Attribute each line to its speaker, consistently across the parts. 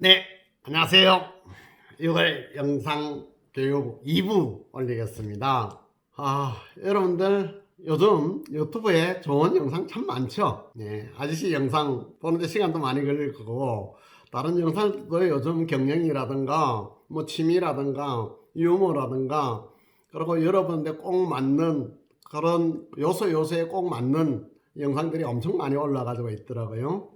Speaker 1: 네, 안녕하세요. 이걸 영상 교육 2부 올리겠습니다. 여러분들 요즘 유튜브에 좋은 영상 참 많죠? 네, 아저씨 영상 보는데 시간도 많이 걸릴 거고, 다른 영상도 요즘 경영이라든가, 뭐 취미라든가, 유머라든가, 그리고 여러분들 꼭 맞는 그런 요소에 꼭 맞는 영상들이 엄청 많이 올라가지고 있더라고요.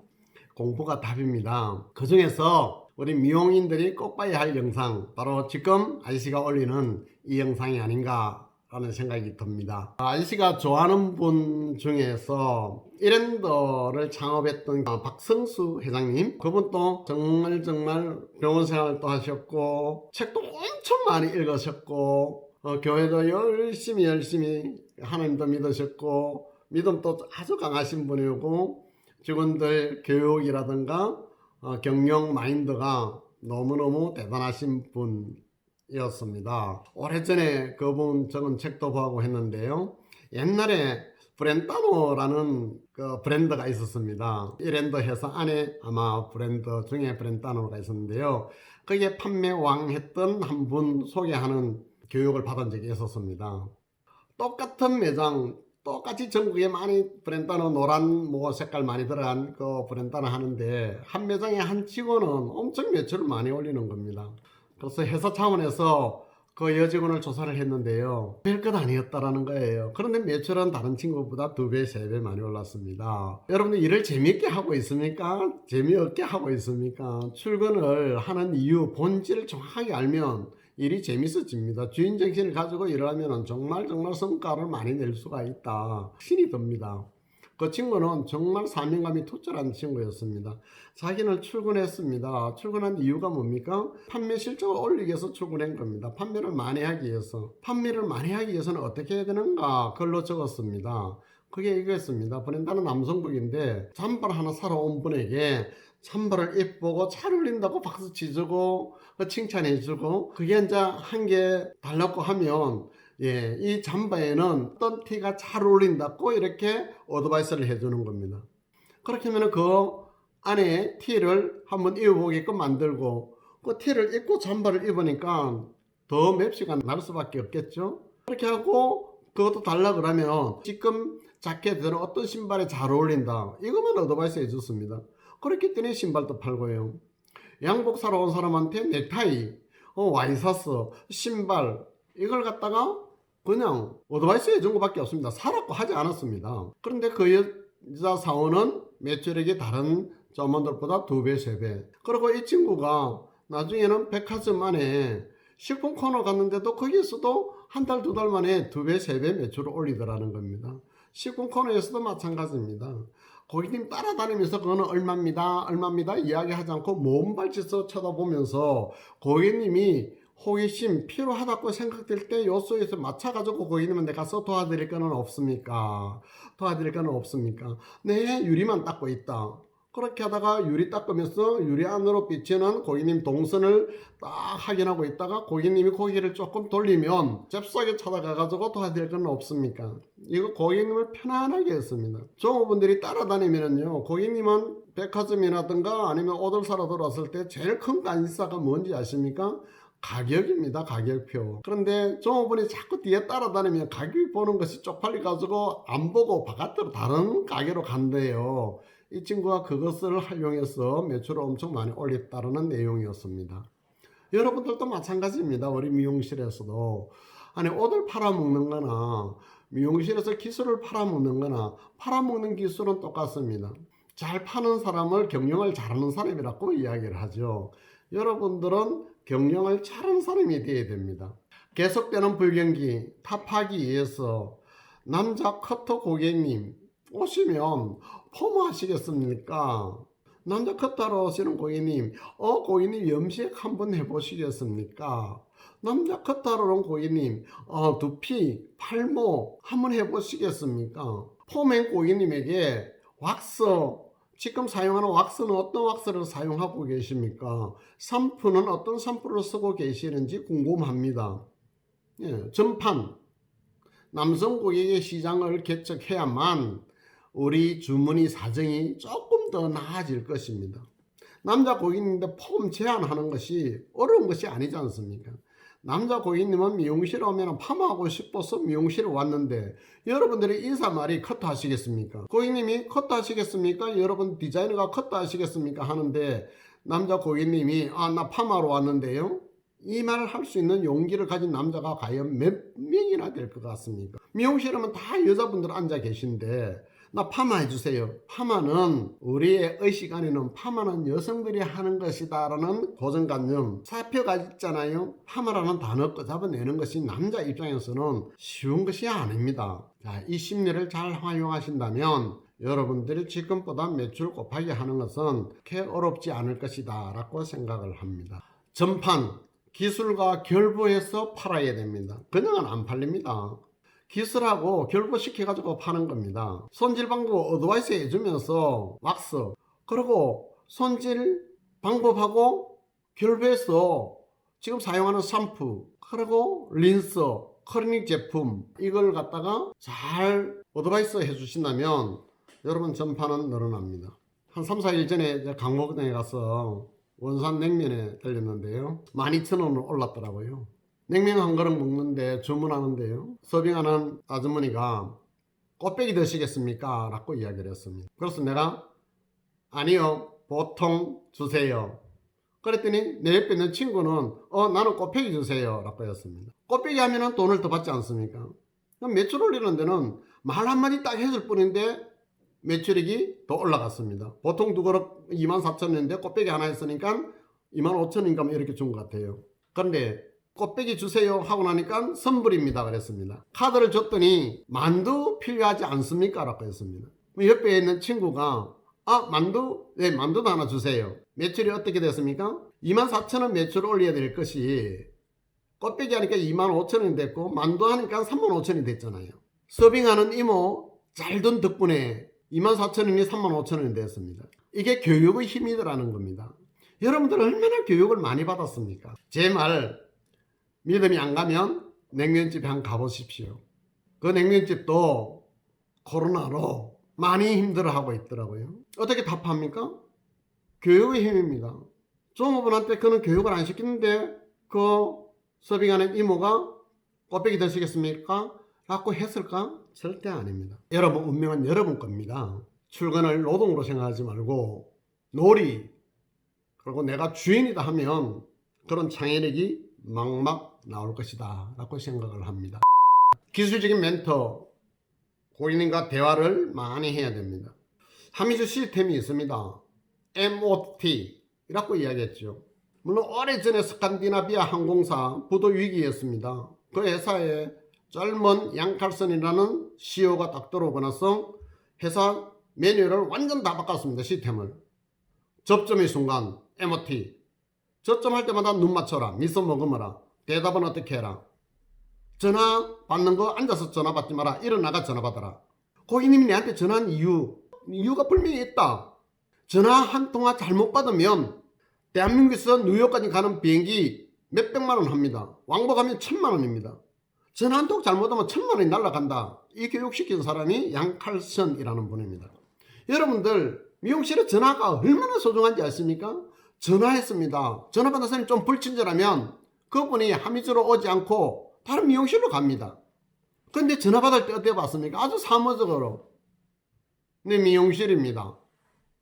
Speaker 1: 공부가 답입니다. 그 중에서 우리 미용인들이 꼭 봐야 할 영상, 바로 지금 아저씨가 올리는 이 영상이 아닌가 라는 생각이 듭니다. 아저씨가 좋아하는 분 중에서 이랜더를 창업했던 박성수 회장님, 그분도 정말 병원 생활도 하셨고 책도 엄청 많이 읽으셨고, 교회도 열심히 하나님도 믿으셨고, 믿음도 아주 강하신 분이고, 직원들 교육이라든가 경영 마인드가 너무너무 대단하신 분이었습니다. 오래전에 그분 적은 책도 보고 했는데요. 옛날에 브렌타노라는 그 브랜드가 있었습니다. 이랜드 회사 안에 아마 브랜드 중에 브렌타노가 있었는데요. 거기에 판매왕 했던 한 분 소개하는 교육을 받은 적이 있었습니다. 똑같은 매장, 똑같이 전국에 많이 브랜드는 노란 색깔 많이 들어간 그 브랜드를 하는데, 한 매장에 한 직원은 엄청 매출을 많이 올리는 겁니다. 그래서 회사 차원에서 그 여직원을 조사를 했는데요, 별것 아니었다라는 거예요. 그런데 매출은 다른 친구보다 2배, 3배 많이 올랐습니다. 여러분들 일을 재미있게 하고 있습니까? 재미없게 하고 있습니까? 출근을 하는 이유, 본질을 정확하게 알면 일이 재밌어집니다. 주인 정신을 가지고 일하면 정말 성과를 많이 낼 수가 있다. 신이 듭니다. 그 친구는 정말 사명감이 투철한 친구였습니다. 자기는 출근했습니다. 출근한 이유가 뭡니까? 판매 실적을 올리기 위해서 출근한 겁니다. 판매를 많이 하기 위해서. 판매를 많이 하기 위해서는 어떻게 해야 되는가? 글로 적었습니다. 그게 이거였습니다. 브랜드는 남성복인데 잠바를 하나 사러 온 분에게 잠바를 예쁘고 잘 어울린다고 박수 치주고 칭찬해주고, 그게 이제 한 개 달라고 하면 이 잠바에는 어떤 티가 잘 어울린다고 이렇게 어드바이스를 해주는 겁니다. 그렇게 하면 그 안에 티를 한번 입어보게끔 만들고, 그 티를 입고 잠바를 입으니까 더 맵시가 날 수밖에 없겠죠. 그렇게 하고 그것도 달라 그러면 지금 자켓에는 어떤 신발에 잘 어울린다, 이것만 어드바이스 해줬습니다. 그렇기 때문에 신발도 팔고요. 양복 사러 온 사람한테 넥타이, 와이셔츠, 신발, 이걸 갖다가 그냥 어드바이스 해준 것밖에 없습니다. 사라고 하지 않았습니다. 그런데 그 여자 사원은 매출액이 다른 점원들보다 2배, 3배. 그리고 이 친구가 나중에는 백화점 안에 식품 코너 갔는데도 거기에서도 한 달, 2달 만에 2배, 3배 매출을 올리더라는 겁니다. 식품 코너에서도 마찬가지입니다. 고객님 따라다니면서 그거는 얼마입니다 이야기하지 않고 몸 발치서 쳐다보면서 고객님이 호기심, 필요하다고 생각될 때 요소에서 맞춰가지고 고객님한테 가서 도와드릴 거는 없습니까? 네, 유리만 닦고 있다. 그렇게 하다가 유리 닦으면서 유리 안으로 비치는 고객님 동선을 딱 확인하고 있다가 고객님이 고개를 조금 돌리면 잽싸게 찾아가가지고 도와드릴 건 없습니까? 이거 고객님을 편안하게 했습니다. 종업원들이 따라다니면요, 고객님은 백화점이라든가 아니면 옷을 사러 들어왔을 때 제일 큰 관심사가 뭔지 아십니까? 가격입니다. 가격표. 그런데 종업원이 자꾸 뒤에 따라다니면 가격 보는 것이 쪽팔려가지고 안 보고 바깥으로 다른 가게로 간대요. 이 친구가 그것을 활용해서 매출을 엄청 많이 올렸다는 내용이었습니다. 여러분들도 마찬가지입니다. 우리 미용실에서도 아니, 옷을 팔아먹는 거나 미용실에서 기술을 팔아먹는 거나, 팔아먹는 기술은 똑같습니다. 잘 파는 사람을 경영을 잘하는 사람이라고 이야기를 하죠. 여러분들은 경영을 잘하는 사람이 되어야 됩니다. 계속되는 불경기 타파하기 위해서 남자 커터 고객님 오시면 펌 하시겠습니까? 남자 커터로 오시는 고객님, 고객님 염색 한번 해보시겠습니까? 남자 커터로 온 고객님, 두피, 팔모 한번 해보시겠습니까? 펌행 고객님에게 왁스, 지금 사용하는 왁스는 어떤 왁스를 사용하고 계십니까? 샴푸는 어떤 샴푸를 쓰고 계시는지 궁금합니다. 전판 남성 고객의 시장을 개척해야만 우리 주머니 사정이 조금 더 나아질 것입니다. 남자 고객님인데 폼 제한하는 것이 어려운 것이 아니지 않습니까? 남자 고객님은 미용실에 오면 파마하고 싶어서 미용실에 왔는데 여러분들이 인사말이 커트 하시겠습니까? 고객님이 커트 하시겠습니까? 여러분 디자이너가 커트 하시겠습니까? 하는데 남자 고객님이 나 파마하러 왔는데요. 이 말을 할 수 있는 용기를 가진 남자가 과연 몇 명이나 될 것 같습니까? 미용실에 오면 다 여자분들 앉아 계신데 나 파마해 주세요. 파마는 우리의 의식 안에는 파마는 여성들이 하는 것이다 라는 고정관념 사표가 있잖아요. 파마라는 단어 잡아내는 것이 남자 입장에서는 쉬운 것이 아닙니다. 자, 이 심리를 잘 활용하신다면 여러분들이 지금보다 매출 곱하기 하는 것은 그렇게 어렵지 않을 것이다 라고 생각을 합니다. 전판 기술과 결부해서 팔아야 됩니다. 그냥은 안 팔립니다. 기술하고 결부시켜가지고 파는 겁니다. 손질 방법 어드바이스 해주면서 왁스 그리고 손질 방법하고 결부해서 지금 사용하는 샴푸 그리고 린스 클리닉 제품 이걸 갖다가 잘 어드바이스 해주신다면 여러분 전파는 늘어납니다. 한 3, 4일 전에 강목동에 가서 원산 냉면에 들렸는데요. 12,000원을 올랐더라고요. 냉면 한 그릇 먹는데 주문하는데요. 서빙하는 아주머니가 꽃배기 드시겠습니까? 라고 이야기를 했습니다. 그래서 내가 아니요 보통 주세요. 그랬더니 내 옆에 있는 친구는 나는 꽃배기 주세요 라고 했습니다. 꽃배기 하면은 돈을 더 받지 않습니까? 그럼 매출 올리는 데는 말 한마디 딱 했을 뿐인데 매출액이 더 올라갔습니다. 보통 두 그릇 24,000원인데 꽃배기 하나 했으니까 25,000원인가 이렇게 준 것 같아요. 그런데 꽃배기 주세요 하고 나니까 선불입니다 그랬습니다. 카드를 줬더니 만두 필요하지 않습니까? 라고 했습니다. 옆에 있는 친구가 만두? 네, 만두도 하나 주세요. 매출이 어떻게 됐습니까? 24,000원 매출 올려야 될 것이 꽃배기 하니까 25,000원이 됐고 만두 하니까 35,000원이 됐잖아요. 서빙하는 이모 잘 돈 덕분에 24,000원이 35,000원이 됐습니다. 이게 교육의 힘이라는 겁니다. 여러분들 얼마나 교육을 많이 받았습니까? 제 말 믿음이 안 가면 냉면집에 한번 가보십시오. 그 냉면집도 코로나로 많이 힘들어하고 있더라고요. 어떻게 답합니까? 교육의 힘입니다. 종업원한테 그는 교육을 안 시키는데 그 서빙하는 이모가 꽃배기 드시겠습니까? 라고 했을까? 절대 아닙니다. 여러분 운명은 여러분 겁니다. 출근을 노동으로 생각하지 말고 놀이 그리고 내가 주인이다 하면 그런 창의력이 막막 나올 것이다 라고 생각을 합니다. 기술적인 멘토 고객님과 대화를 많이 해야 됩니다. 하미주 시스템이 있습니다. MOT 라고 이야기했죠. 물론 오래전에 스칸디나비아 항공사 부도 위기였습니다. 그 회사에 젊은 양칼슨이라는 CEO가 딱 들어오고 나서 회사 메뉴를 완전 다 바꿨습니다. 시스템을. 접점의 순간 MOT 접점할 때마다 눈 맞춰라. 미소 머금어라. 대답은 어떻게 해라. 전화 받는 거 앉아서 전화 받지 마라. 일어나가 전화 받아라. 고객님이 내한테 전화한 이유가 분명히 있다. 전화 한 통화 잘못 받으면 대한민국에서 뉴욕까지 가는 비행기 몇백만 원 합니다. 왕복하면 1,000만 원입니다. 전화 한 통 잘못하면 1,000만 원이 날아간다. 이 교육시킨 사람이 양칼슨이라는 분입니다. 여러분들 미용실에 전화가 얼마나 소중한지 아십니까? 전화했습니다. 전화 받은 사람이 좀 불친절하면 그분이 하미주로 오지 않고 다른 미용실로 갑니다. 근데 전화 받을 때 어떻게 받습니까? 아주 사무적으로 네 미용실입니다.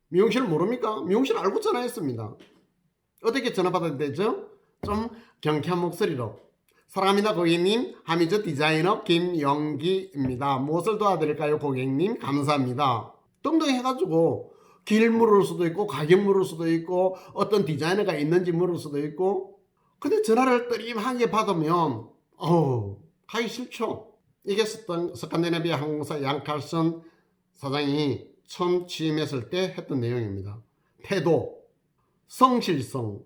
Speaker 1: 미용실 모릅니까? 미용실 알고 전화했습니다. 어떻게 전화 받아야 되죠? 좀 경쾌한 목소리로 사랑합니다 고객님, 하미주 디자이너 김영기입니다. 무엇을 도와드릴까요 고객님? 감사합니다. 등등 해가지고 길 물을 수도 있고 가격 물을 수도 있고 어떤 디자이너가 있는지 물을 수도 있고. 근데 전화를 뜨림하게 받으면 가기 싫죠. 이게 스칸디나비아 항공사 양칼슨 사장이 처음 취임했을 때 했던 내용입니다. 태도, 성실성,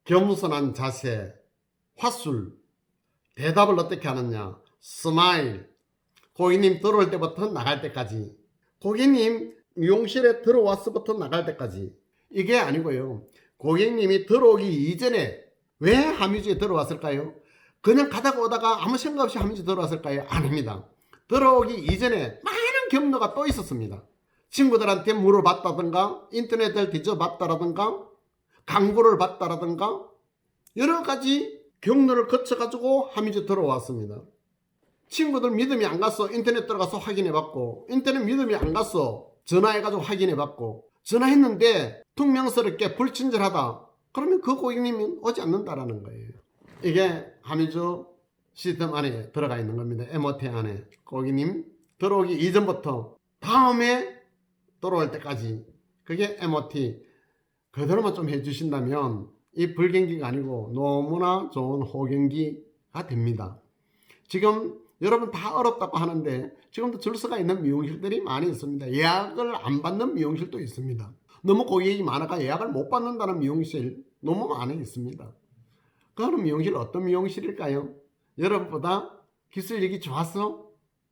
Speaker 1: 겸손한 자세, 화술, 대답을 어떻게 하느냐, 스마일, 고객님 들어올 때부터 나갈 때까지, 고객님 미용실에 들어왔서부터 나갈 때까지. 이게 아니고요. 고객님이 들어오기 이전에 왜 하미주에 들어왔을까요? 그냥 가다가 오다가 아무 생각 없이 하미주 들어왔을까요? 아닙니다. 들어오기 이전에 많은 경로가 또 있었습니다. 친구들한테 물어봤다든가 인터넷을 뒤져봤다라든가 광고를 봤다라든가 여러 가지 경로를 거쳐가지고 하미즈 들어왔습니다. 친구들 믿음이 안 갔어. 인터넷 들어가서 확인해봤고, 인터넷 믿음이 안 갔어. 전화해가지고 확인해봤고, 전화했는데 퉁명스럽게 불친절하다. 그러면 그 고객님은 오지 않는다라는 거예요. 이게 하미즈 시스템 안에 들어가 있는 겁니다. MOT 안에. 고객님 들어오기 이전부터 다음에 들어올 때까지. 그게 MOT. 그대로만 좀 해주신다면 이 불경기가 아니고 너무나 좋은 호경기가 됩니다. 지금 여러분 다 어렵다고 하는데 지금도 줄서가 있는 미용실들이 많이 있습니다. 예약을 안 받는 미용실도 있습니다. 너무 고객이 많아가 예약을 못 받는다는 미용실 너무 많이 있습니다. 그런 미용실 어떤 미용실일까요? 여러분보다 기술력이 좋았어?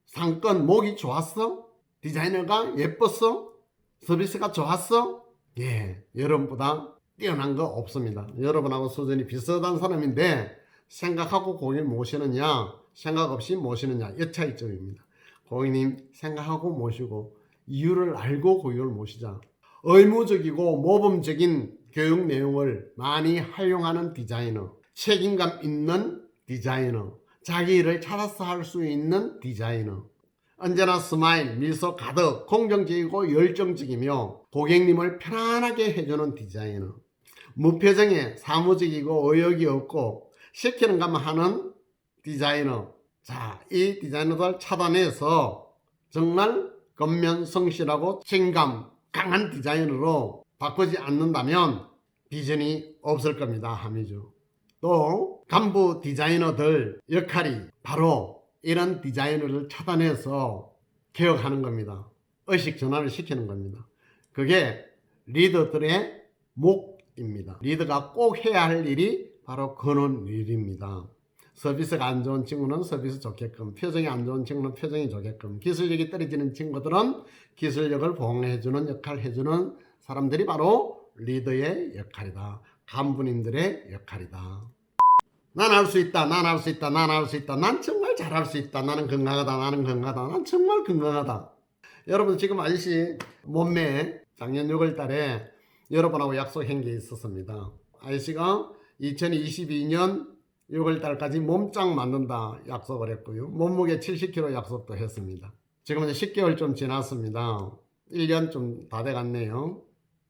Speaker 1: 상권 목이 좋았어? 디자이너가 예뻤어? 서비스가 좋았어? 예, 여러분보다 뛰어난 거 없습니다. 여러분하고 수준이 비슷한 사람인데 생각하고 고객을 모시느냐 생각 없이 모시느냐 이 차이점입니다. 고객님 생각하고 모시고 이유를 알고 고객을 모시자. 의무적이고 모범적인 교육 내용을 많이 활용하는 디자이너, 책임감 있는 디자이너, 자기 일을 찾아서 할 수 있는 디자이너, 언제나 스마일, 미소 가득, 공정적이고 열정적이며 고객님을 편안하게 해주는 디자이너, 무표정에 사무적이고 의욕이 없고 시키는 것만 하는 디자이너. 자, 이 디자이너들 차단해서 정말 겉면 성실하고 책임감 강한 디자이너로 바꾸지 않는다면 비전이 없을 겁니다. 하미즈. 또 간부 디자이너들 역할이 바로 이런 디자이너를 차단해서 개혁하는 겁니다. 의식 전환을 시키는 겁니다. 그게 리더들의 목입니다. 리더가 꼭 해야 할 일이 바로 그런 일입니다. 서비스가 안 좋은 친구는 서비스 좋게끔, 표정이 안 좋은 친구는 표정이 좋게끔, 기술력이 떨어지는 친구들은 기술력을 보강해주는 역할을 해주는 사람들이 바로 리더의 역할이다. 간부님들의 역할이다. 난 할 수 있다. 난 할 수 있다. 난 할 수 있다. 난 정말 잘할 수 있다. 나는 건강하다. 나는 건강하다. 난 정말 건강하다. 여러분 지금 아저씨 몸매 작년 6월 달에 여러분하고 약속한 게 있었습니다. 아저씨가 2022년 6월 달까지 몸짱 만든다 약속을 했고요. 몸무게 70kg 약속도 했습니다. 지금 이제 10개월 좀 지났습니다. 1년 좀 다 돼갔네요.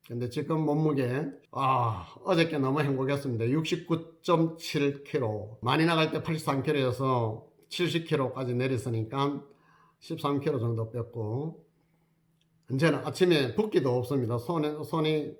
Speaker 1: 근데 지금 몸무게 어저께 너무 행복했습니다. 69.7kg. 많이 나갈 때 83kg여서 70kg까지 내렸으니까 13kg 정도 뺐고, 이제는 아침에 붓기도 없습니다. 손이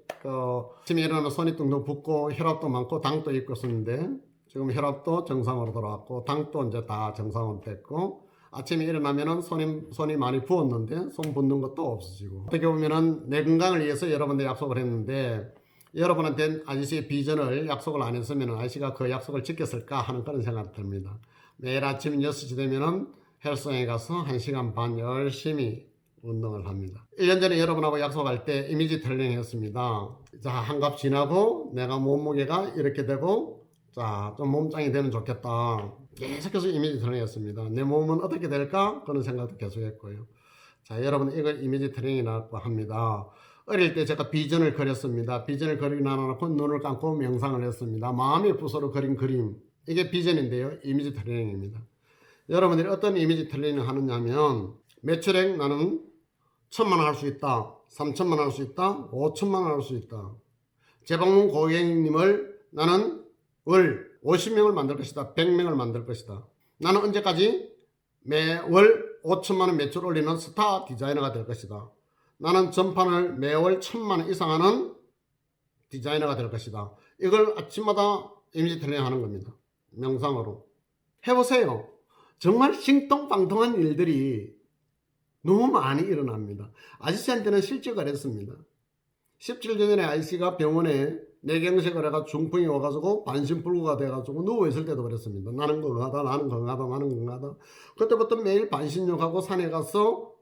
Speaker 1: 아침에 일어나면 손이 뚱뚱 붓고 혈압도 많고 당도 있고 있었는데 지금 혈압도 정상으로 돌아왔고 당도 이제 다 정상으로 됐고, 아침에 일어나면은 손이 많이 부었는데 손 붓는 것도 없어지고, 어떻게 보면은 내 건강을 위해서 여러분들 약속을 했는데 여러분한테 아저씨의 비전을 약속을 안 했으면 아저씨가 그 약속을 지켰을까 하는 그런 생각이 듭니다. 매일 아침 6시 되면은 헬스장에 가서 1시간 반 열심히 운동을 합니다. 1년 전에 여러분하고 약속할 때 이미지 트레이닝 했습니다. 자, 한갑 지나고 내가 몸무게가 이렇게 되고 자, 좀 몸짱이 되면 좋겠다. 계속해서 이미지 트레이닝 했습니다. 내 몸은 어떻게 될까? 그런 생각도 계속 했고요. 자, 여러분 이걸 이미지 트레이닝이라고 합니다. 어릴 때 제가 비전을 그렸습니다. 비전을 그리고 나놓고 눈을 감고 명상을 했습니다. 마음의 붓으로 그린 그림. 이게 비전인데요. 이미지 트레이닝입니다. 여러분들이 어떤 이미지 트레이닝을 하느냐면 매출액 나는 1,000만 원 할 수 있다. 3,000만 원 할 수 있다. 5,000만 원 할 수 있다. 재방문 고객님을 나는 월 50명을 만들 것이다. 100명을 만들 것이다. 나는 언제까지 매월 5천만 원 매출 올리는 스타 디자이너가 될 것이다. 나는 전판을 매월 1,000만 원 이상 하는 디자이너가 될 것이다. 이걸 아침마다 이미지 트레이닝 하는 겁니다. 명상으로. 해보세요. 정말 싱통방통한 일들이 너무 많이 일어납니다. 아저씨한테는 실제 그랬습니다. 17년 전에 아저씨가 병원에 뇌경색을 해가 중풍이 와가지고 반신불구가 돼가지고 누워있을 때도 그랬습니다. 나는 건강하다, 나는 건강하다, 나는 건강하다. 그때부터 매일 반신욕하고 산에 가서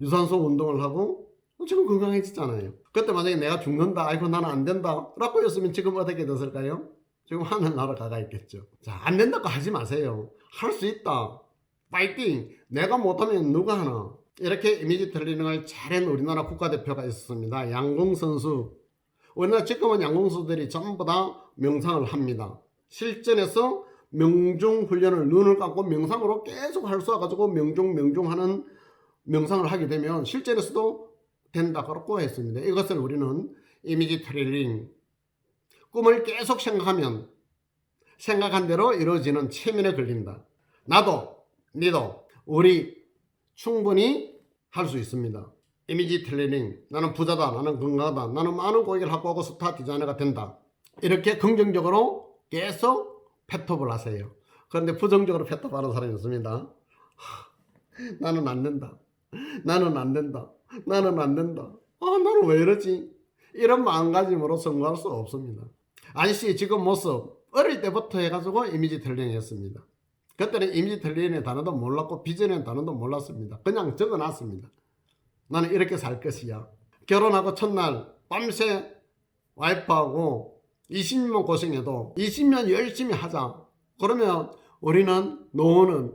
Speaker 1: 유산소 운동을 하고 지금 건강해졌잖아요. 그때 만약에 내가 죽는다, 아이고 나는 안 된다 라고 했으면 지금 어떻게 됐을까요? 지금 하늘나라 가가 있겠죠. 자, 안 된다고 하지 마세요. 할 수 있다. 파이팅! 내가 못하면 누가 하나? 이렇게 이미지 트레이닝을 잘한 우리나라 국가대표가 있었습니다. 양궁 선수. 우리나라 지금은 양궁수들이 전부 다 명상을 합니다. 실전에서 명중 훈련을 눈을 감고 명상으로 계속 할 수 있어가지고 명중하는 명상을 하게 되면 실전에서도 된다 그렇고 했습니다. 이것을 우리는 이미지 트레이닝, 꿈을 계속 생각하면 생각한 대로 이루어지는 체면에 걸린다. 나도 니도 우리 충분히 할 수 있습니다. 이미지 트레이닝, 나는 부자다, 나는 건강하다, 나는 많은 고객을 확보하고 스타 디자이너가 된다. 이렇게 긍정적으로 계속 패톱을 하세요. 그런데 부정적으로 패톱하는 사람이 있습니다. 나는 안 된다. 나는 안 된다. 나는 안 된다. 나는 왜 이러지? 이런 마음가짐으로 성공할 수 없습니다. 아저씨 지금 모습 어릴 때부터 해가지고 이미지 트레이닝 했습니다. 그때는 이미지 트레이닝의 단어도 몰랐고 비전의 단어도 몰랐습니다. 그냥 적어놨습니다. 나는 이렇게 살 것이야. 결혼하고 첫날 밤새 와이프하고 20년 고생해도 20년 열심히 하자. 그러면 우리는 노후는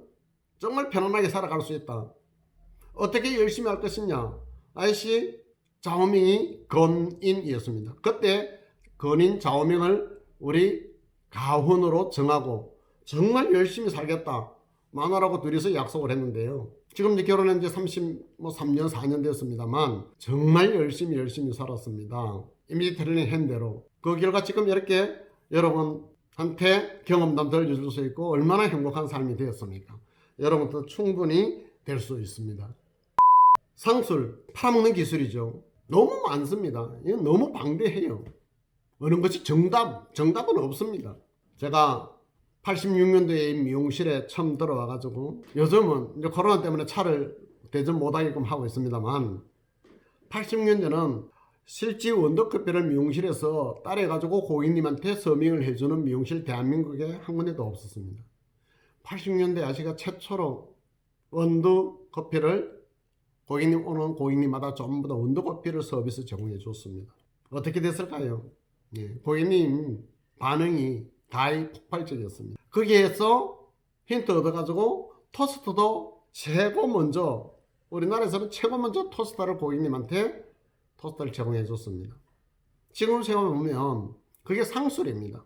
Speaker 1: 정말 편안하게 살아갈 수 있다. 어떻게 열심히 할 것이냐? 아저씨 좌우명이 건인이었습니다. 그때 건인 좌우명을 우리 가훈으로 정하고 정말 열심히 살겠다. 마누라하고 둘이서 약속을 했는데요. 지금 이제 결혼한 지 3년 4년 됐습니다만 정말 열심히 살았습니다. 이미지 트레이닝 한 대로. 그 결과 지금 이렇게 여러분한테 경험담 들려줄 수 있고 얼마나 행복한 삶이 되었습니까? 여러분도 충분히 될 수 있습니다. 상술, 팔아먹는 기술이죠. 너무 많습니다. 이건 너무 방대해요. 어느 것이 정답은 없습니다. 제가 86년도에 미용실에 처음 들어와가지고 요즘은 이제 코로나 때문에 차를 대전 못하게끔 하고 있습니다만 80년대는 실제 원더커피를 미용실에서 따라해가지고 고객님한테 서밍을 해주는 미용실 대한민국에 한 군데도 없었습니다. 80년대 아시가 최초로 원더커피를 고객님 오는 고객님마다 전부 다 원더커피를 서비스 제공해 줬습니다. 어떻게 됐을까요? 고객님 반응이 다이 폭발적이었습니다. 거기에서 힌트 얻어가지고 토스트도 최고 먼저 우리나라에서는 최고 먼저 토스트를 고객님한테 토스트를 제공해 줬습니다. 지금 생각해보면 그게 상술입니다.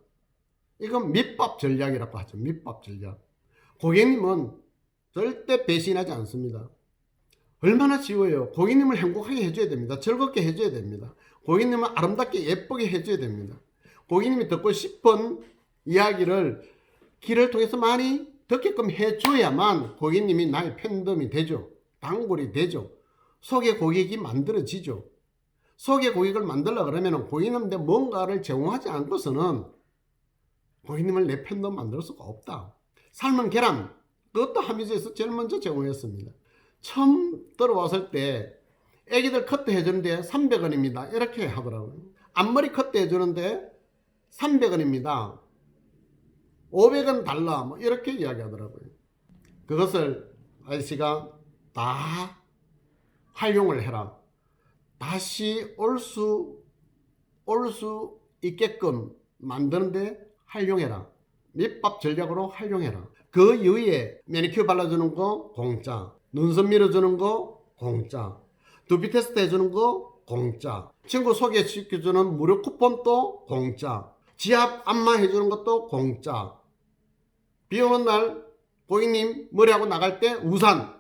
Speaker 1: 이건 밑밥 전략이라고 하죠. 밑밥 전략. 고객님은 절대 배신하지 않습니다. 얼마나 쉬워요. 고객님을 행복하게 해줘야 됩니다. 즐겁게 해줘야 됩니다. 고객님을 아름답게 예쁘게 해줘야 됩니다. 고객님이 듣고 싶은 이야기를 길을 통해서 많이 듣게끔 해줘야만 고객님이 나의 팬덤이 되죠. 단골이 되죠. 소개 고객이 만들어지죠. 소개 고객을 만들려 그러면 고객님한테 뭔가를 제공하지 않고서는 고객님을 내 팬덤 만들 수가 없다. 삶은 계란, 그것도 하미즈에서 제일 먼저 제공했습니다. 처음 들어왔을 때 애기들 커트 해주는데 300원입니다. 이렇게 하더라고요. 앞머리 커트 해주는데 300원입니다. 500원 달라. 뭐 이렇게 이야기하더라고요. 그것을 아저씨가 다 활용을 해라. 다시 올 수 있게끔 만드는데 활용해라. 밑밥 전략으로 활용해라. 그 이후에 매니큐어 발라주는 거 공짜, 눈썹 밀어주는 거 공짜, 두피 테스트 해주는 거 공짜, 친구 소개시켜주는 무료 쿠폰도 공짜, 지압 안마 해주는 것도 공짜. 비 오는 날 고객님 머리하고 나갈 때 우산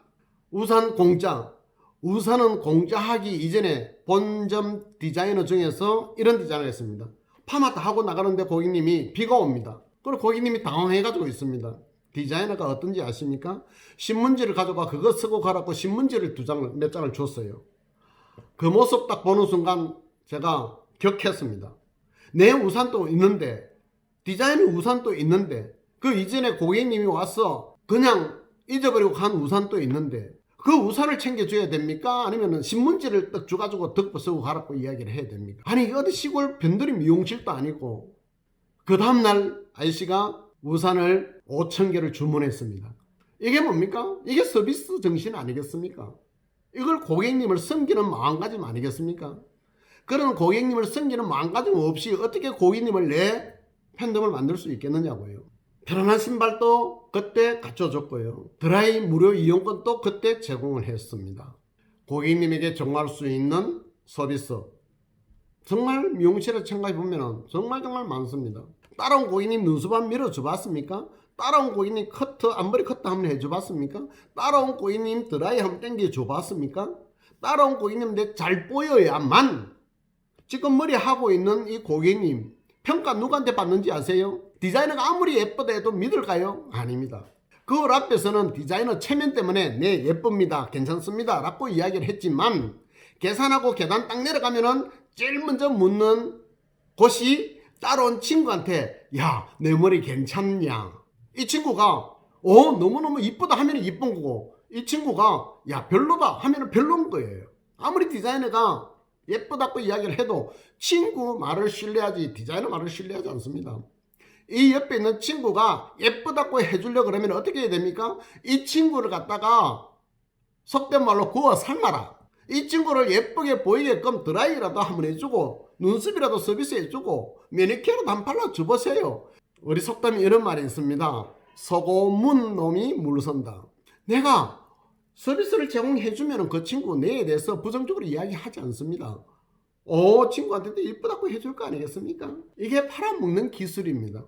Speaker 1: 공짜. 우산은 공짜하기 이전에 본점 디자이너 중에서 이런 디자인을 했습니다. 파마 다 하고 나가는데 고객님이 비가 옵니다. 그리고 고객님이 당황해가지고 있습니다. 디자이너가 어떤지 아십니까? 신문지를 가져가 그거 쓰고 가라고 신문지를 몇 장을 줬어요. 그 모습 딱 보는 순간 제가 격했습니다. 내 우산도 있는데, 디자이너 우산도 있는데, 그 이전에 고객님이 와서 그냥 잊어버리고 간 우산도 있는데 그 우산을 챙겨줘야 됩니까? 아니면 신문지를 딱 줘가지고 덮고 쓰고 가라고 이야기를 해야 됩니까? 아니 어디 시골 변두리 미용실도 아니고. 그 다음날 아저씨가 우산을 5,000개를 주문했습니다. 이게 뭡니까? 이게 서비스 정신 아니겠습니까? 이걸 고객님을 섬기는 마음가짐 아니겠습니까? 그런 고객님을 섬기는 마음가짐 없이 어떻게 고객님을 내 팬덤을 만들 수 있겠느냐고요. 편안한 신발도 그때 갖춰줬고요. 드라이 무료 이용권도 그때 제공을 했습니다. 고객님에게 정할 수 있는 서비스 정말 미용실에 생각해 보면 정말 많습니다. 따라온 고객님 눈썹만 밀어줘 봤습니까? 따라온 고객님 커트, 앞머리 커트 한번 해줘 봤습니까? 따라온 고객님 드라이 한번 당겨줘 봤습니까? 따라온 고객님 내 잘 보여야만. 지금 머리 하고 있는 이 고객님 평가 누구한테 받는지 아세요? 디자이너가 아무리 예쁘다 해도 믿을까요? 아닙니다. 그걸 앞에서는 디자이너 체면 때문에 네 예쁩니다, 괜찮습니다 라고 이야기를 했지만, 계산하고 계단 딱 내려가면은 제일 먼저 묻는 곳이 따라온 친구한테 야, 내 머리 괜찮냐? 이 친구가 너무너무 이쁘다 하면 이쁜 거고, 이 친구가 야, 별로다 하면 별로인 거예요. 아무리 디자이너가 예쁘다고 이야기를 해도 친구 말을 신뢰하지 디자이너 말을 신뢰하지 않습니다. 이 옆에 있는 친구가 예쁘다고 해주려고 그러면 어떻게 해야 됩니까? 이 친구를 갖다가 속된 말로 구워 삶아라. 이 친구를 예쁘게 보이게끔 드라이라도 한번 해주고 눈썹이라도 서비스 해주고 매니큐어라도 한번 발라줘보세요. 우리 속담에 이런 말이 있습니다. 서고문 놈이 물선다. 내가 서비스를 제공해주면 그 친구 내에 대해서 부정적으로 이야기하지 않습니다. 친구한테도 이쁘다고 해줄 거 아니겠습니까? 이게 팔아먹는 기술입니다.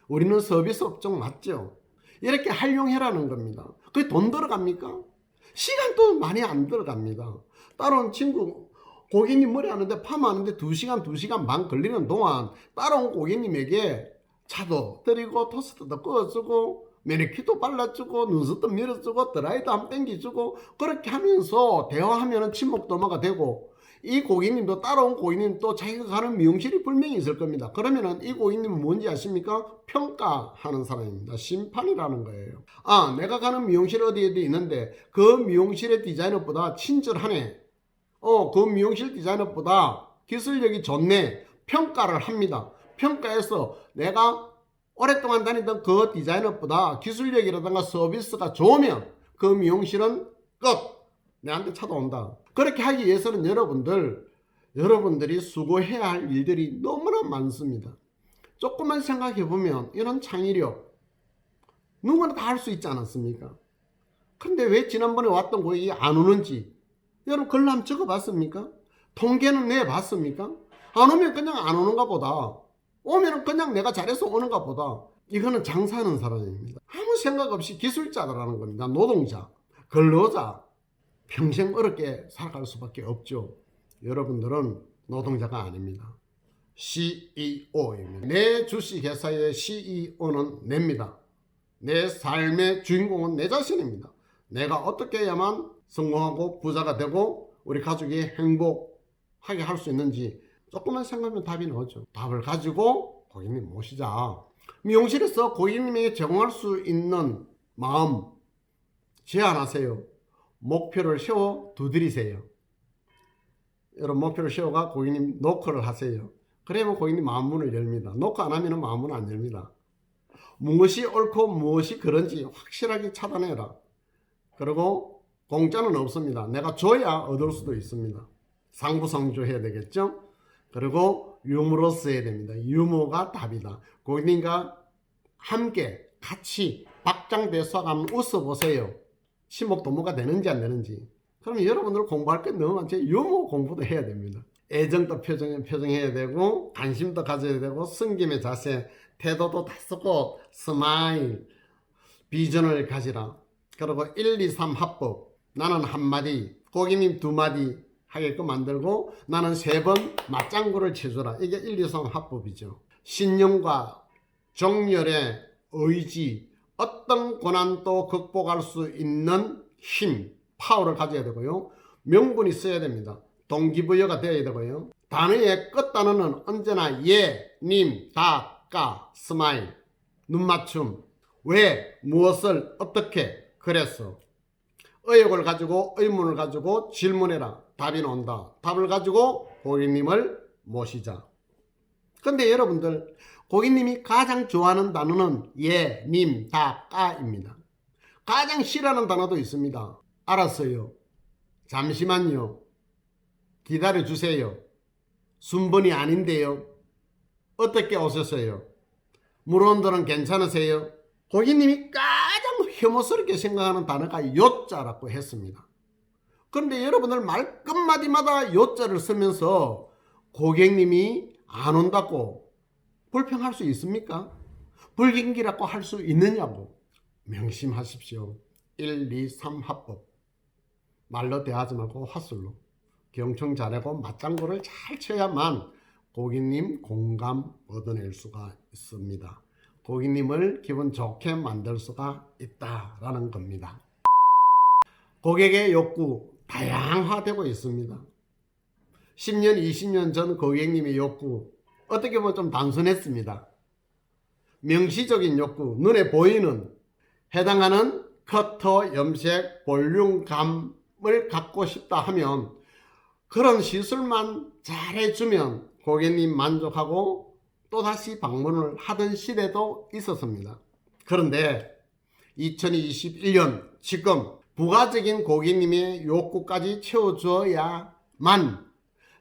Speaker 1: 우리는 서비스 업종 맞죠? 이렇게 활용해라는 겁니다. 그게 돈 들어갑니까? 시간도 많이 안 들어갑니다. 따라온 친구 고객님 머리 하는데 파마하는데 2시간 반 걸리는 동안 따라온 고객님에게 차도 드리고 토스트도 꺼주고 매니큐어도 발라주고 눈썹도 밀어주고 드라이도 한번 당겨주고 그렇게 하면서 대화하면 친목도모가 되고, 이 고객님도 따라온 고객님도 자기가 가는 미용실이 분명히 있을 겁니다. 그러면은 이 고객님은 뭔지 아십니까? 평가하는 사람입니다. 심판이라는 거예요. 내가 가는 미용실 어디에 있는데 그 미용실의 디자이너보다 친절하네, 그 미용실 디자이너보다 기술력이 좋네, 평가를 합니다. 평가해서 내가 오랫동안 다니던 그 디자이너보다 기술력이라든가 서비스가 좋으면 그 미용실은 끝, 내한테 찾아온다. 그렇게 하기 위해서는 여러분들이 수고해야 할 일들이 너무나 많습니다. 조금만 생각해 보면 이런 창의력 누구나 다 할 수 있지 않았습니까? 근데 왜 지난번에 왔던 고객이 안 오는지 여러분 글로 한번 적어봤습니까? 통계는 내봤습니까? 안 오면 그냥 안 오는가 보다, 오면 그냥 내가 잘해서 오는가 보다. 이거는 장사하는 사람입니다. 아무 생각 없이 기술자라는 겁니다. 노동자, 근로자, 평생 어렵게 살아갈 수밖에 없죠. 여러분들은 노동자가 아닙니다. CEO입니다. 내 주식회사의 CEO는 냅니다. 내 삶의 주인공은 내 자신입니다. 내가 어떻게 해야만 성공하고 부자가 되고 우리 가족이 행복하게 할 수 있는지 조금만 생각하면 답이 나오죠. 답을 가지고 고객님 모시자. 미용실에서 고객님에게 제공할 수 있는 마음 제안하세요. 목표를 세워 두드리세요. 여러분 목표를 세워가 고객님 노크를 하세요. 그러면 고객님 마음문을 열립니다. 노크 안 하면 마음문을 안 열립니다. 무엇이 옳고 무엇이 그런지 확실하게 차단해라. 그리고 공짜는 없습니다. 내가 줘야 얻을 수도 있습니다. 상부상조 해야 되겠죠. 그리고 유머로 써야 됩니다. 유머가 답이다. 고객님과 함께 같이 박장대소하고 한번 웃어보세요. 친목도모가 되는지 안 되는지. 그러면 여러분들 공부할 게 너무 많죠. 유머 공부도 해야 됩니다. 애정도 표정해야 되고, 관심도 가져야 되고, 승김의 자세, 태도도 다 쓰고, 스마일, 비전을 가지라. 그리고 1, 2, 3 합법. 나는 한마디, 고객님 2마디 하게끔 만들고, 나는 3번 맞장구를 쳐주라. 이게 1, 2, 3 합법이죠. 신념과 정열의 의지, 어떤 고난도 극복할 수 있는 힘, 파워를 가져야 되고요. 명분이 있어야 됩니다. 동기부여가 되어야 되고요. 단어의 끝단어는 언제나 예, 님, 다, 까, 스마일, 눈맞춤, 왜, 무엇을, 어떻게, 그래서. 의욕을 가지고 의문을 가지고 질문해라. 답이 나온다. 답을 가지고 고객님을 모시자. 근데 여러분들 고객님이 가장 좋아하는 단어는 예, 님, 다, 까입니다. 가장 싫어하는 단어도 있습니다. 알았어요. 잠시만요. 기다려주세요. 순번이 아닌데요. 어떻게 오셨어요? 물어온들은 괜찮으세요? 고객님이 가장 혐오스럽게 생각하는 단어가 요자라고 했습니다. 그런데 여러분들 말 끝마디마다 요자를 쓰면서 고객님이 안 온다고 불평할 수 있습니까? 불경기라고 할 수 있느냐고. 명심하십시오. 1, 2, 3 합법. 말로 대하지 말고 화술로. 경청 잘하고 맞장구를 잘 쳐야만 고객님 공감 얻어낼 수가 있습니다. 고객님을 기분 좋게 만들 수가 있다라는 겁니다. 고객의 욕구 다양화되고 있습니다. 10년, 20년 전 고객님의 욕구 어떻게 보면 좀 단순했습니다. 명시적인 욕구, 눈에 보이는 해당하는 커터, 염색, 볼륨감을 갖고 싶다 하면 그런 시술만 잘해주면 고객님 만족하고 또다시 방문을 하던 시대도 있었습니다. 그런데 2021년 지금 부가적인 고객님의 욕구까지 채워줘야만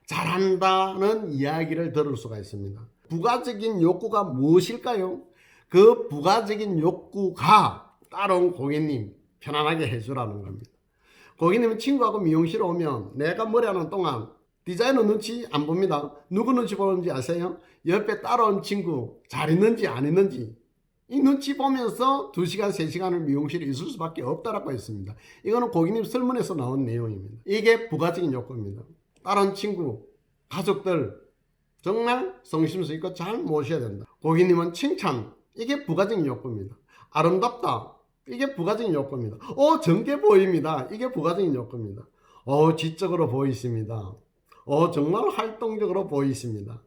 Speaker 1: 잘한다는 이야기를 들을 수가 있습니다. 부가적인 욕구가 무엇일까요? 그 부가적인 욕구가 따라온 고객님 편안하게 해주라는 겁니다. 고객님은 친구하고 미용실 오면 내가 머리하는 동안 디자이너 눈치 안 봅니다. 누구 눈치 보는지 아세요? 옆에 따라온 친구 잘 있는지 안 있는지 이 눈치 보면서 2시간 3시간을 미용실에 있을 수밖에 없다라고 했습니다. 이거는 고객님 설문에서 나온 내용입니다. 이게 부가적인 욕구입니다. 다른 친구, 가족들 정말 성심성 있고 잘 모셔야 된다. 고객님은 칭찬, 이게 부가적인 욕구입니다. 아름답다, 이게 부가적인 욕구입니다. 정게 보입니다, 이게 부가적인 욕구입니다. 지적으로 보이십니다. 정말 활동적으로 보이십니다.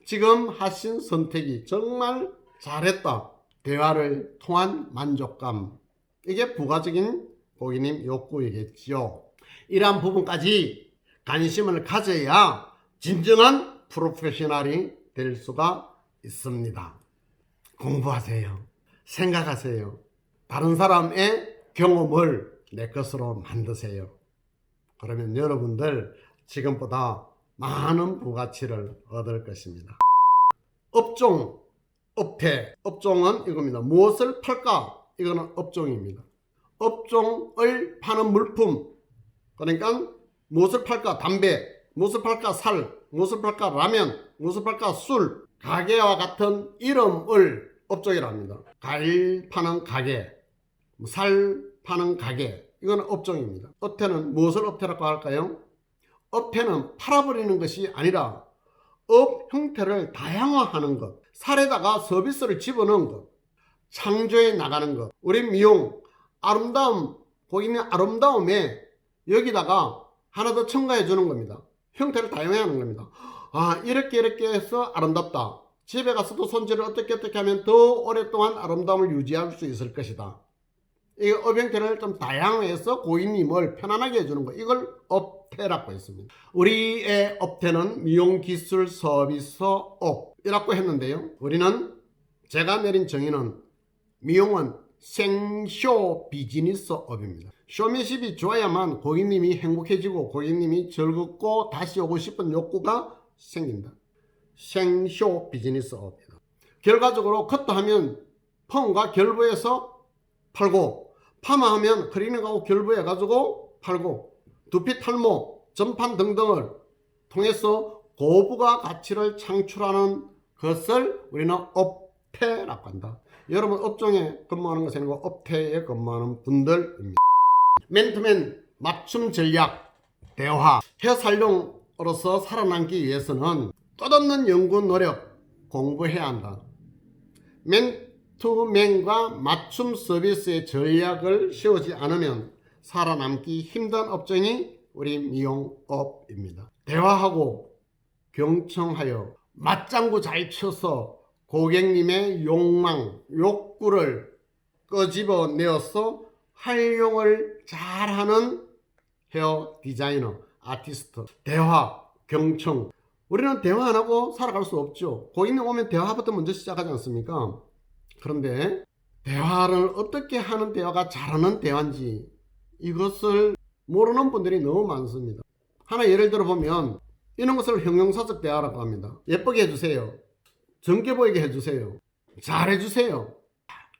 Speaker 1: 지금 하신 선택이 정말 잘했다. 대화를 통한 만족감, 이게 부가적인 고객님 욕구이겠지요. 이러한 부분까지 관심을 가져야 진정한 프로페셔널이 될 수가 있습니다. 공부하세요. 생각하세요. 다른 사람의 경험을 내 것으로 만드세요. 그러면 여러분들 지금보다 많은 부가치를 얻을 것입니다. 업종, 업태. 업종은 이겁니다. 무엇을 팔까? 이거는 업종입니다. 업종을 파는 물품, 그러니까 무엇을 팔까? 담배, 무엇을 팔까? 살, 무엇을 팔까? 라면, 무엇을 팔까? 술, 가게와 같은 이름을 업종이라 합니다. 과일 파는 가게, 살 파는 가게, 이건 업종입니다. 업태는 무엇을 업태라고 할까요? 업태는 팔아버리는 것이 아니라 업 형태를 다양화하는 것, 살에다가 서비스를 집어넣은 것, 창조해 나가는 것. 우리 미용, 아름다움, 고객님 아름다움에 여기다가 하나 더 첨가해 주는 겁니다. 형태를 다양화해 하는 겁니다. 이렇게 해서 아름답다. 집에 가서도 손질을 어떻게 하면 더 오랫동안 아름다움을 유지할 수 있을 것이다. 이 업 형태를 좀 다양화해서 고객님을 편안하게 해주는 거, 이걸 업태라고 했습니다. 우리의 업태는 미용기술 서비스업이라고 했는데요, 우리는 제가 내린 정의는 미용은 생쇼 비즈니스업입니다. 쇼미십이 좋아야만 고객님이 행복해지고 고객님이 즐겁고 다시 오고 싶은 욕구가 생긴다. 생쇼 비즈니스업이다. 결과적으로 커트하면 펌과 결부해서 팔고, 파마하면 클리닝하고 결부해가지고 팔고, 두피 탈모, 전판 등등을 통해서 고부가 가치를 창출하는 것을 우리는 업태라고 한다. 여러분 업종에 근무하는 것이 아니고 업태에 근무하는 분들입니다. 맨투맨 맞춤 전략 대화. 헤어 살롱으로서 살아남기 위해서는 끝없는 연구 노력 공부해야 한다. 맨투맨과 맞춤 서비스의 전략을 세우지 않으면 살아남기 힘든 업종이 우리 미용업입니다. 대화하고 경청하여 맞장구 잘 쳐서 고객님의 욕망, 욕구를 끄집어내어서 활용을 잘하는 헤어 디자이너, 아티스트. 대화, 경청. 우리는 대화 안 하고 살아갈 수 없죠. 고객님 오면 대화부터 먼저 시작하지 않습니까? 그런데 대화를 어떻게 하는 대화가 잘하는 대화인지 이것을 모르는 분들이 너무 많습니다. 하나 예를 들어 보면 이런 것을 형용사적 대화라고 합니다. 예쁘게 해주세요. 정겨 보이게 해주세요. 잘해주세요.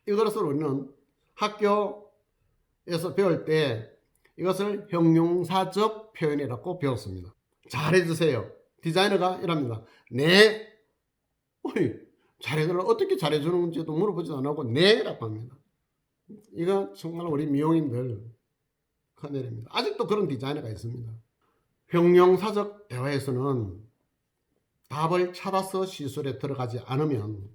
Speaker 1: 이것을 우리는 학교에서 배울 때 이것을 형용사적 표현이라고 배웠습니다. 잘해주세요. 디자이너가 이랍니다. 네. 어이, 잘해달라. 어떻게 잘해주는지도 물어보지도 안 하고 네라고 합니다. 이거 정말 우리 미용인들 큰일입니다. 아직도 그런 디자이너가 있습니다. 형용사적 대화에서는 답을 찾아서 시술에 들어가지 않으면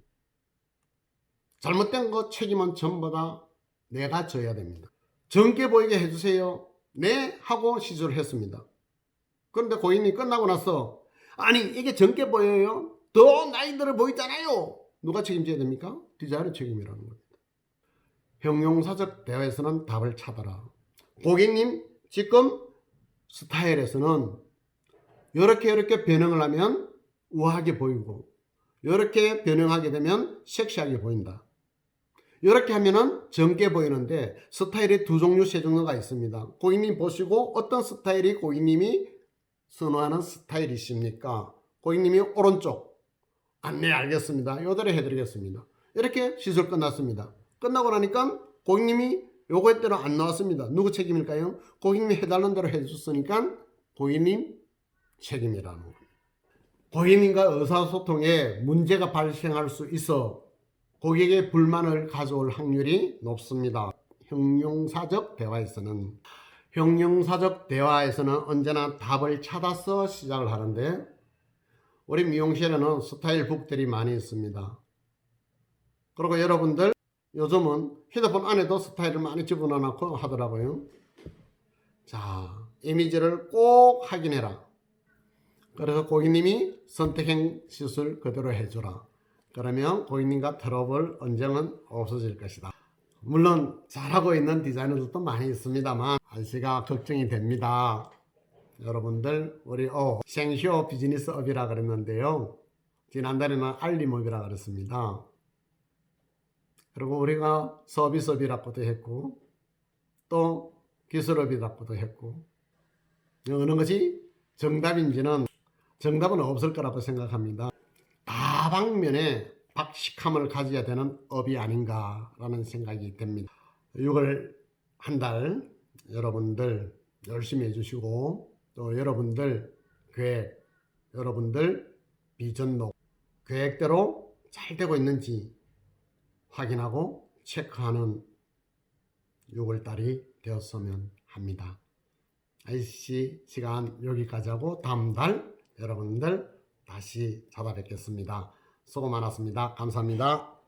Speaker 1: 잘못된 거 책임은 전부 다 내가 져야 됩니다. 젊게 보이게 해주세요. 네 하고 시술을 했습니다. 그런데 고객님이 끝나고 나서 아니 이게 젊게 보여요? 더 나이 들어 보이잖아요. 누가 책임져야 됩니까? 디자이너 책임이라는 겁니다. 형용사적 대화에서는 답을 찾아라. 고객님 지금 스타일에서는 이렇게 변형을 하면 우아하게 보이고 이렇게 변형하게 되면 섹시하게 보인다. 이렇게 하면은 젊게 보이는데 스타일이 두 종류 세 종류가 있습니다. 고객님 보시고 어떤 스타일이 고객님이 선호하는 스타일이십니까? 고객님이 오른쪽. 네 알겠습니다. 요대로 해드리겠습니다. 이렇게 시술 끝났습니다. 끝나고 나니까 고객님이 요거에 대로 안 나왔습니다. 누구 책임일까요? 고객님이 해달라는 대로 해줬으니까 고객님 책임이라는 겁니다. 고객님과 의사소통에 문제가 발생할 수 있어 고객의 불만을 가져올 확률이 높습니다. 형용사적 대화에서는 언제나 답을 찾아서 시작을 하는데 우리 미용실에는 스타일북들이 많이 있습니다. 그리고 여러분들 요즘은 휴대폰 안에도 스타일을 많이 집어넣고 하더라고요. 자, 이미지를 꼭 확인해라. 그래서 고객님이 선택형 시술 그대로 해주라. 그러면 고객님과 트러블 언쟁은 없어질 것이다. 물론 잘하고 있는 디자이너들도 많이 있습니다만 날씨가 걱정이 됩니다. 여러분들 우리 생쇼 비즈니스업이라 그랬는데요. 지난달에는 알림업이라 그랬습니다. 그리고 우리가 서비스업이라고도 했고 또 기술업이라고도 했고 어느 것이 정답인지는 정답은 없을 거라고 생각합니다. 다방면에 박식함을 가져야 되는 업이 아닌가라는 생각이 듭니다. 6월 한 달 여러분들 열심히 해주시고 또 여러분들 계획, 여러분들 비전록 계획대로 잘 되고 있는지 확인하고 체크하는 6월달이 되었으면 합니다. IC 시간 여기까지 하고 다음 달 여러분들 다시 찾아뵙겠습니다. 수고 많았습니다. 감사합니다.